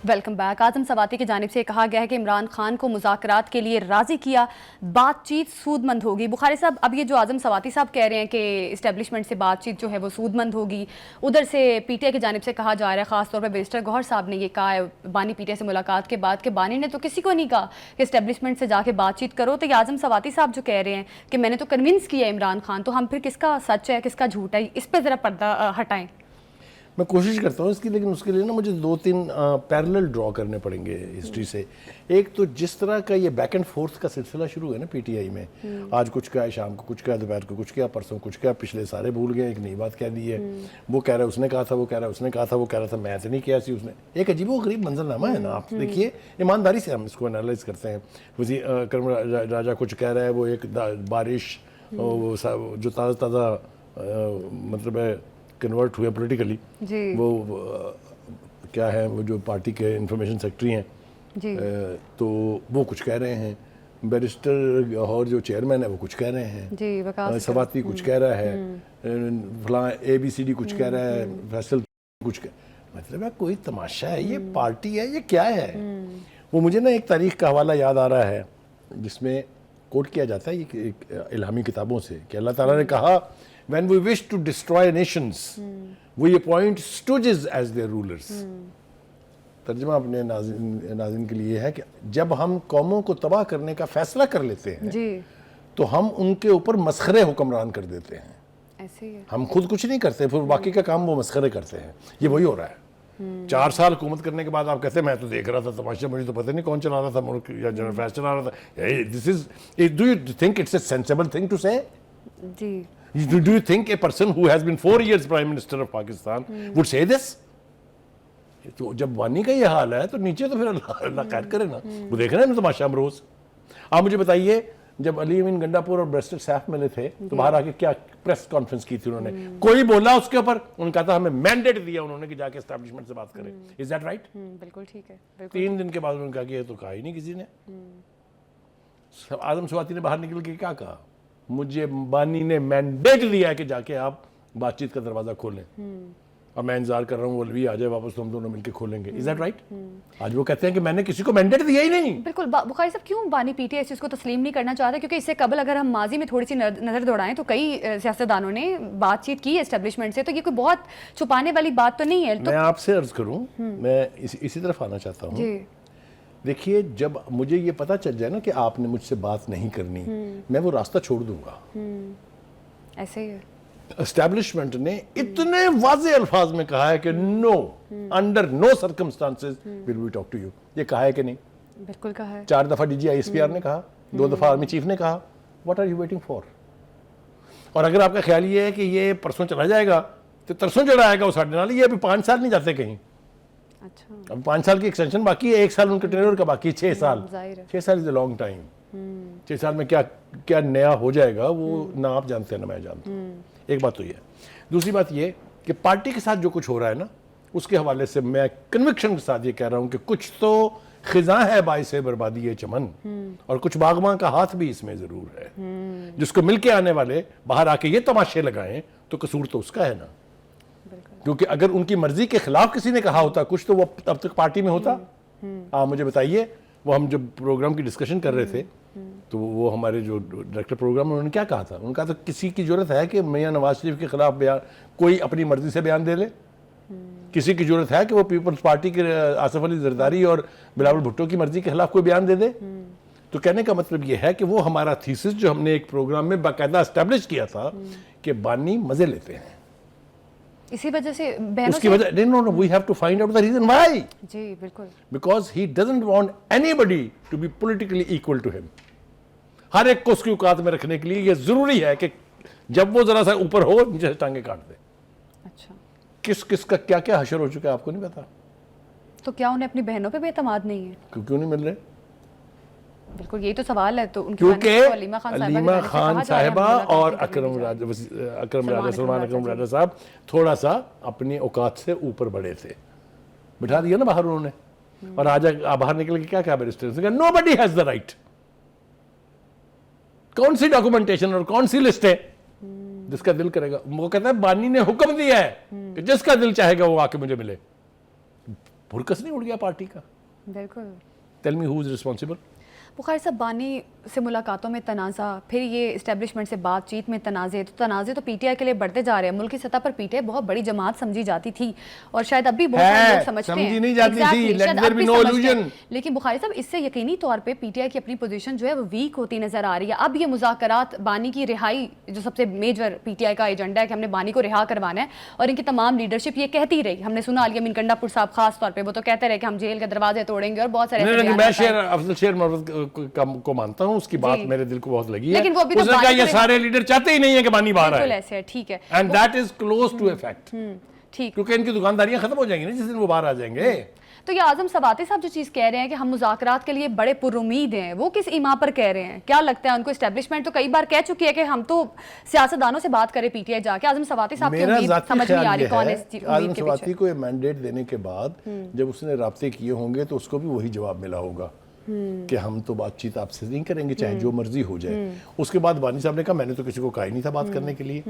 Welcome back. اعظم سواتی کی جانب سے کہا گیا ہے کہ عمران خان کو مذاکرات کے لیے راضی کیا, بات چیت سود مند ہوگی. بخاری صاحب, اب یہ جو اعظم سواتی صاحب کہہ رہے ہیں کہ اسٹیبلشمنٹ سے بات چیت جو ہے وہ سود مند ہوگی, ادھر سے پی ٹی آئی کی جانب سے کہا جا رہا ہے, خاص طور پہ بیرسٹر گوہر صاحب نے یہ کہا ہے بانی پی ٹی آئی سے ملاقات کے بعد کہ بانی نے تو کسی کو نہیں کہا کہ اسٹیبلشمنٹ سے جا کے بات چیت کرو. تو یہ اعظم سواتی صاحب جو کہہ رہے ہیں کہ میں نے تو کنونس کیا عمران خان, تو ہم پھر کس کا سچ ہے کس کا جھوٹ ہے, اس پہ ذرا پردہ ہٹائیں. میں کوشش کرتا ہوں اس کی, لیکن اس کے لیے نا مجھے 2-3 پیرلل ڈرا کرنے پڑیں گے ہسٹری سے. ایک تو جس طرح کا یہ بیک اینڈ فورتھ کا سلسلہ شروع ہے نا پی ٹی آئی میں, آج کچھ کہا ہے, شام کو کچھ کہا, دوپہر کو کچھ کہا, پرسوں کچھ کہا, پچھلے سارے بھول گئے, ایک نئی بات کہہ دی ہے. وہ کہہ رہا ہے اس نے کہا تھا, وہ کہہ رہا ہے اس نے کہا تھا, وہ کہہ رہا تھا میں تو نہیں کیا سی اس نے. ایک عجیب و غریب منظرنامہ ہے نا. آپ دیکھیے ایمانداری سے ہم اس کو انالائز کرتے ہیں. وزیر اکرم راجہ کچھ کہہ رہا ہے, وہ ایک بارش جو تازہ تازہ مطلب ہے کنورٹ ہوئے پولیٹیکلی, وہ کیا ہے, وہ جو پارٹی کے انفارمیشن سیکرٹری ہیں, تو وہ کچھ کہہ رہے ہیں. بیرسٹر اور جو چیئرمین ہے وہ کچھ کہہ رہے ہیں, سواتی کچھ کہہ رہا ہے, فلاں اے بی سی ڈی کچھ کہہ رہا ہے, فیصل کچھ مطلب ہے کوئی تماشا ہے, یہ پارٹی ہے, یہ کیا ہے. وہ مجھے نا ایک تاریخ کا حوالہ یاد آ رہا ہے جس میں کوٹ کیا جاتا ہے یہ الہامی کتابوں سے کہ اللہ تعالیٰ نے کہا when we wish to destroy nations we appoint stooges as their rulers. ترجمہ اپنے ناظرین کے لیے ہے کہ جب ہم قوموں کو تباہ کرنے کا فیصلہ کر لیتے ہیں تو ہم ان کے اوپر مسخرے حکمران کر دیتے ہیں. ایسے ہی ہے, ہم خود کچھ نہیں کرتے, پھر باقی کا کام وہ مسخرے کرتے ہیں. یہ وہی ہو رہا ہے. 4 سال حکومت کرنے کے بعد آپ کہتے ہیں میں تو دیکھ رہا تھا تماشا, مجھے تو پتہ نہیں کون چلا رہا تھا ملک, یا جنرل فیض چلا رہا تھا. Do you think it's a sensible thing to say? G. Do you think a person who has been 4 years Prime Minister of Pakistan would say this? تو جب بانی کا یہ حال ہے تو نیچے تو پھر اللہ خیر کرے نا. وہ دیکھ رہے ہیں نا تماشا امروز. آپ مجھے بتائیے, جب علی امین گنڈاپور اور بیرسٹر سیف ملے تھے تو باہر آ کے کیا پریس کانفرنس کی تھی انہوں نے, کوئی بولا اس کے اوپر, ان کا تھا ہمیں مینڈیٹ دیا انہوں نے کہ جا کے اسٹیبلشمنٹ سے بات کریں. Is that right? بالکل ٹھیک ہے. 3 دن کے بعد انہوں نے کہا کہ یہ تو کہا ہی نہیں کسی نے. اعظم سواتی نے باہر نکل کے کیا کہا, مجھے بانی نے مینڈیٹ دیا ہے کہ جا کے آپ بات چیت کا دروازہ کھولیں, اور میں انتظار کر رہا ہوں ولوی آ جائے واپس تو ہم دونوں مل کے کھولیں گے. Is that right? آج وہ کہتے ہیں کہ میں نے کسی کو مینڈیٹ دیا ہی نہیں. بالکل. بخاری صاحب کیوں بانی پی ٹی آئی اس چیز کو تسلیم نہیں کرنا چاہتے؟ کیونکہ اس سے قبل اگر ہم ماضی میں تھوڑی سی نظر دوڑائیں تو کئی سیاستدانوں نے بات چیت کی ہے اسٹیبلشمنٹ سے, تو یہ کوئی بہت چھپانے والی بات تو نہیں ہے. میں آپ سے عرض کروں, میں اسی طرف آنا چاہتا ہوں. دیکھیے, جب مجھے یہ پتہ چل جائے نا کہ آپ نے مجھ سے بات نہیں کرنی, میں وہ راستہ چھوڑ دوں گا. ایسے ہی ہے. اسٹیبلشمنٹ نے اتنے واضح الفاظ میں کہا ہے کہ no, under no circumstances will we talk to you. یہ کہا ہے کہ نہیں؟ بالکل کہا ہے. 4 دفعہ D G I S P R نے کہا, 2 دفعہ آرمی چیف نے کہا. What are you waiting for? اور اگر آپ کا خیال یہ ہے کہ یہ پرسوں چلا جائے گا تو ترسوں چلا آئے گا وہ ساڑھے نال, یہ ابھی 5 سال نہیں جاتے کہیں. اب 5 سال کی ایکسٹینشن باقی ہے, 1 سال ان کے ٹینیور کا باقی ہے. 6 سال 6 سال از اے لانگ ٹائم. 6 سال میں کیا نیا ہو جائے گا وہ نہ آپ جانتے ہیں نہ میں جانتا ہوں. ایک بات تو یہ ہے. دوسری بات یہ کہ پارٹی کے ساتھ جو کچھ ہو رہا ہے نا, اس کے حوالے سے میں کنوکشن کے ساتھ یہ کہہ رہا ہوں کہ کچھ تو خزاں ہے باعث بربادی چمن, اور کچھ باغباں کا ہاتھ بھی اس میں ضرور ہے. جس کو مل کے آنے والے باہر آ کے یہ تماشے لگائیں تو قصور تو اس کا ہے نا. کیونکہ اگر ان کی مرضی کے خلاف کسی نے کہا ہوتا کچھ تو وہ اب تک پارٹی میں ہوتا. آپ مجھے بتائیے, وہ ہم جب پروگرام کی ڈسکشن کر رہے تھے تو وہ ہمارے جو ڈائریکٹر پروگرام انہوں نے کیا کہا تھا, انہوں نے کہا تھا کسی کی ضرورت ہے کہ میاں نواز شریف کے خلاف کوئی اپنی مرضی سے بیان دے لے؟ کسی کی ضرورت ہے کہ وہ پیپلز پارٹی کے آصف علی زرداری اور بلاول بھٹو کی مرضی کے خلاف کوئی بیان دے دے؟ تو کہنے کا مطلب یہ ہے کہ وہ ہمارا تھیسس جو ہم نے ایک پروگرام میں باقاعدہ اسٹیبلش کیا تھا کہ بانی مزے لیتے ہیں, اسی وجہ سے اس کی وجہ no, we have to find out the reason why. جی بالکل. Because he doesn't want anybody to be politically equal to him. ہر ایک کو اس کی اوقات میں رکھنے کے لیے یہ ضروری ہے کہ جب وہ ذرا سا اوپر ہو نیچے سے ٹانگیں کاٹ دے. اچھا. کس کا کیا کیا حشر ہو چکا ہے آپ کو نہیں پتا؟ تو کیا انہیں اپنی بہنوں پہ بھی اعتماد نہیں ہے؟ کیوں نہیں مل رہے؟ بالکل یہی تو سوال ہے. تو کیونکہ علیمہ خان صاحبہ اور اکرم راجہ سلمان اکرم راجہ صاحب تھوڑا سا اپنی اوقات سے اوپر بڑھے تھے. بٹھا دیا نا باہر انہوں نے, اور آج باہر نکل کے کیا بیرسٹر نے کہا نو بڈی ہیز دا رائٹ. کون سی ڈاکومنٹیشن اور کون سی لسٹ ہے جس کا دل کرے گا؟ وہ کہتا ہے بانی نے حکم دیا ہے کہ جس کا دل چاہے گا وہ آ کے مجھے ملے. भुरकस नहीं उड़ गया पार्टी का? बिल्कुल। Tell me who is responsible? Bukhari साहब, बानी से मुलाकातों में तनाज़ा, फिर ये इस्टेब्लिशमेंट से बातचीत में तनाज़े, तो तनाज़े तो पीटीआई के लिए बढ़ते जा रहे हैं। मुल्क की सतह पर पीटीआई बहुत बड़ी जमात समझी जाती थी और शायद अब भी बहुत सारे लोग समझते हैं, समझी नहीं जाती थी, Exactly, let शायद there अब be भी no समझते हैं। illusion। लेकिन बुखारी साहब, इससे यकीनी तौर पे पीटीआई की अपनी पोजीशन जो है वो वीक होती नजर आ रही है। अब ये मुज़ाकरात, बानी की रिहाई जो सबसे मेजर पीटीआई का एजेंडा है कि हमने बानी को रिहा करवाना है, और इनकी तमाम लीडरशिप ये कहती रही। हमने सुना अली अमीन गंडापुर साहब खास तौर पे वो तो कहते रहे कि हम जेल के दरवाजे तोड़ेंगे और बहुत सारे ऐसे मैं बयानात आए। अफजल शेर मरवत को मानता हूँ, उसकी बात मेरे दिल को बहुत लगी है। लेकिन वो अभी तो उसने कहा ये सारे लीडर चाहते ही नहीं है कि बानी बाहर बिल्कुल आए, ऐसे है, ठीक है, and that is close to a fact, ठीक। क्योंकि इनकी दुकानदारियां खत्म हो जाएंगी ना जिस दिन वो बाहर आ जाएंगे। तो ये आजम सवाती साहब जो चीज़ कह रहे हैं कि हम मुज़ाकरात के लिए बड़े पुरुमीद हैं, वो किस ईमा पर कह रहे हैं? क्या लगता है उनको? इस्टेब्लिशमेंट तो कई बार कह चुकी है कि हम तो सियासतदानों से बात करें पीटीआई जाके। आजम सवाती साहब की मेरा उम्मीद ज़ाती समझ नहीं आ ख्याल रही ये कौन है, है इस आजम उम्मीद के सवाती पीछे। को ये मैंडेट देने के बाद जब उसने राब्ते किए होंगे तो उसको भी वही जवाब मिला होगा कि हम तो बातचीत आपसे नहीं करेंगे चाहे जो मर्जी हो जाए। उसके बाद बानी साहब ने कहा मैंने तो किसी को कहा ही नहीं था बात करने के लिए।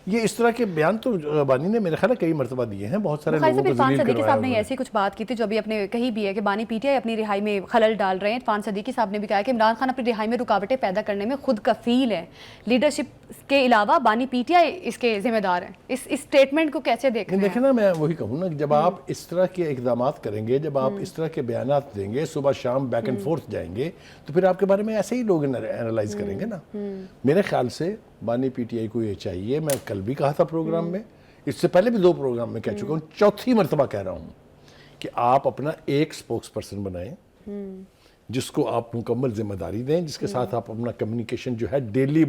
ये इस तरह के बयान तो बानी ने मेरे ख्याल है कई मरतबा दिए हैं, बहुत सारे लोगों को इरफान जलील सदीकी करवाया साहब ने उन्होंने। ऐसी कुछ बात की थी जो अभी अपने कही भी है कि बानी पीटीआई अपनी रिहाई में खलल डाल रहे हैं। इरफान सदीकी साहब ने भी कहा कि इमरान खान अपनी रिहाई में रुकावटें पैदा करने में खुद कफील है, लीडरशिप के अलावा बानी पीटीआई इसके जिम्मेदार हैं। इस स्टेटमेंट को कैसे देख रहे हैं? देखें ना, मैं वही कहूँ ना, जब आप इस तरह के इकदाम करेंगे, जब आप इस तरह के बयान देंगे, सुबह शाम बैक एंड फोर्थ जाएंगे, तो फिर आपके बारे में ऐसे ही लोग एनालाइज करेंगे ना। मेरे ख्याल से बानी पीटीआई को ये चाहिए, मैं कल भी कहा था प्रोग्राम में, इससे पहले भी 2 प्रोग्राम में कह चुका हूँ, चौथी मरतबा कह रहा हूँ कि आप अपना एक स्पोक्स पर्सन बनाएं जिसको आप मुकम्मल जिम्मेदारी दें, जिसके साथ आप अपना कम्युनिकेशन जो है डेली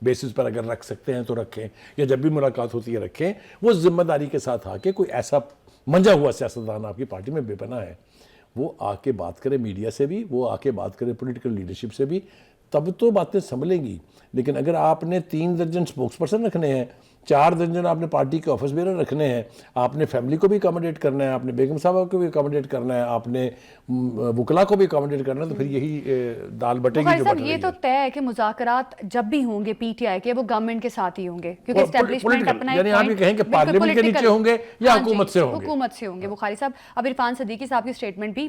बेसिस पर अगर रख सकते हैं तो रखें, या जब भी मुलाकात होती है रखें। वो जिम्मेदारी के साथ आके कोई ऐसा मंजा हुआ सियासतदान आपकी पार्टी में बेपनाह है, वो आके बात करे मीडिया से भी, वो आके बात करे पॉलिटिकल लीडरशिप से भी, तब तो बातें संभलेंगी। लेकिन अगर आपने 3 दर्जन स्पोक्स पर्सन रखने हैं, 4 दर्जन आपने पार्टी के ऑफिस बेरर रखने हैं, आपने फैमिली को भी अकोमोडेट करना है, आपने बेगम साहब को भी अकोमोडेट करना है, आपने वकला को भी अकोमोडेट करना है, तो फिर यही दाल बटेगी जो बट रही ये तो है। तय है कि मुज़ाकरात जब भी होंगे पीटीआई के, वो गवर्नमेंट के साथ ही होंगे, क्योंकि और एस्टेब्लिशमेंट political, अपना यानी आप ये कहें कि पार्लियामेंट के नीचे होंगे या हुकूमत से होंगे? हुकूमत से होंगे बुखारी साहब। अब इरफान सदीकी साहब की स्टेटमेंट भी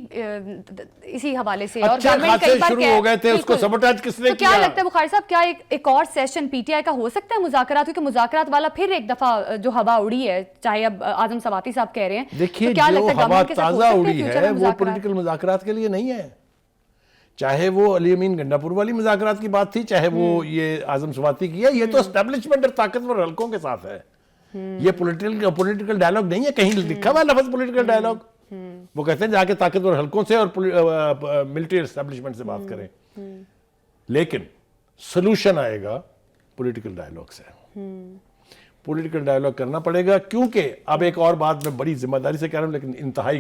इसी हवाले से, अच्छे खासे शुरू हो गए थे, उसको सबोटाज किसने तो क्या किया? लगता है बुखारी साहब, क्या एक और सेशन पीटीआई का हो सकता है मुज़ाकरात? क्योंकि मुज़ाकरात वाला फिर एक दफा जो हवा उड़ी है, चाहे अब आजम सवाती साहब कह रहे हैं, देखिए, तो क्या जो लगता है हवा गवर्नमेंट के साथ हो ताज़ा सकते हैं उड़ी फ्यूचर है में वो मुज़ाकरात? पॉलिटिकल मुज़ाकरात के लिए नहीं है। चाहे वो अली अमीन गंडापुर वाली मुज़ाकरात की बात थी, चाहे वो ये आजम सवाती की है, ये तो एस्टेब्लिशमेंट और ताकतवर हलकों के साथ है। ये पॉलिटिकल डायलॉग नहीं है, कहीं लिखा हुआ लफ्ज़ पॉलिटिकल डायलॉग। वो कहते हैं जाके ताकतवर हलकों से और मिलिट्री एस्टेब्लिशमेंट से बात करें, लेकिन सोल्यूशन आएगा पॉलिटिकल डायलॉग से। पॉलिटिकल डायलॉग करना पड़ेगा, क्योंकि अब एक और बात मैं बड़ी जिम्मेदारी से कह रहा हूं, लेकिन इंतहाई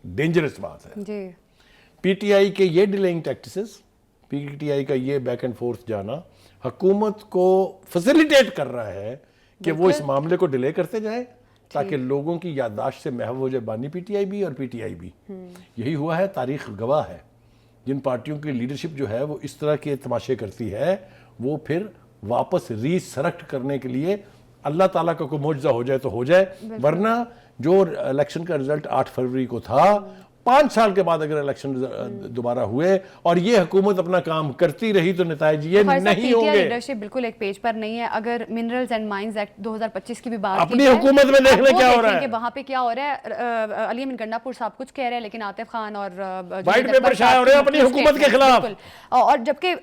डेंजरस बात है जी। पीटीआई के ये डिलेइंग टैक्टिसेस, पीटीआई का ये बैक एंड फोर्थ जाना हुकूमत को फैसिलिटेट कर रहा है कि वो इस मामले को डिले करते जाए, ताकि लोगों की याददाश्त से महव हो जाए बानी पीटीआई भी और पीटीआई भी। यही हुआ है, तारीख गवाह है। जिन पार्टियों की लीडरशिप जो है वो इस तरह के तमाशे करती है, वो फिर वापस रीसरेक्ट करने के लिए अल्लाह ताला का कोई मौजज़ा हो जाए तो हो जाए, वरना जो इलेक्शन का रिजल्ट 8 फरवरी को था, 5 साल के बाद अगर इलेक्शन दोबारा हुए और ये हुकूमत अपना काम करती रही तो नतीजे ये नहीं होंगे। लीडरशिप बिल्कुल एक पेज पर नहीं है। अगर मिनरल्स एंड माइंस एक्ट 2025 की भी बात अपनी हुकूमत में देख ले क्या हो रहा है, वहां पे क्या हो रहा है। अली अमीन गंडापुर साहब कुछ कह रहे हैं, लेकिन आतिफ खान और व्हाइट पेपर छाए हो रहे हैं अपनी हुकूमत के खिलाफ। और जबकि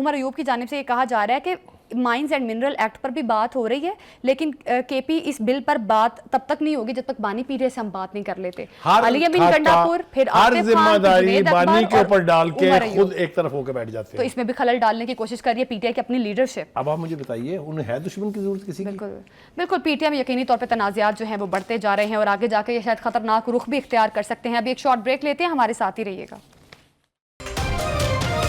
उमर अयूब की जानिब से ये कहा जा रहा है कि माइंस एंड मिनरल एक्ट पर भी बात हो रही है, लेकिन केपी इस बिल पर बात तब तक नहीं होगी जब तक बानी पीटीआई से हम बात नहीं कर लेते। अली अमीन गंडापुर, फिर हर जिम्मेदारी बानी के ऊपर डाल के उमर खुद एक तरफ होकर बैठ जाते तो हैं। इसमें भी खलल डालने की कोशिश कर रही है पीटीआई की अपनी लीडरशिप। अब आप मुझे बताइए, उन्हें है दुश्मन की जरूरत किसी की? बिल्कुल बिल्कुल। पीटीआई में यकीनी तौर पे तनाज़ात जो हैं वो बढ़ते जा रहे हैं और आगे जाके ये शायद खतरनाक रुख भी इख्तियार कर सकते हैं। अभी एक शॉर्ट ब्रेक लेते हैं, हमारे साथ ही रहिएगा।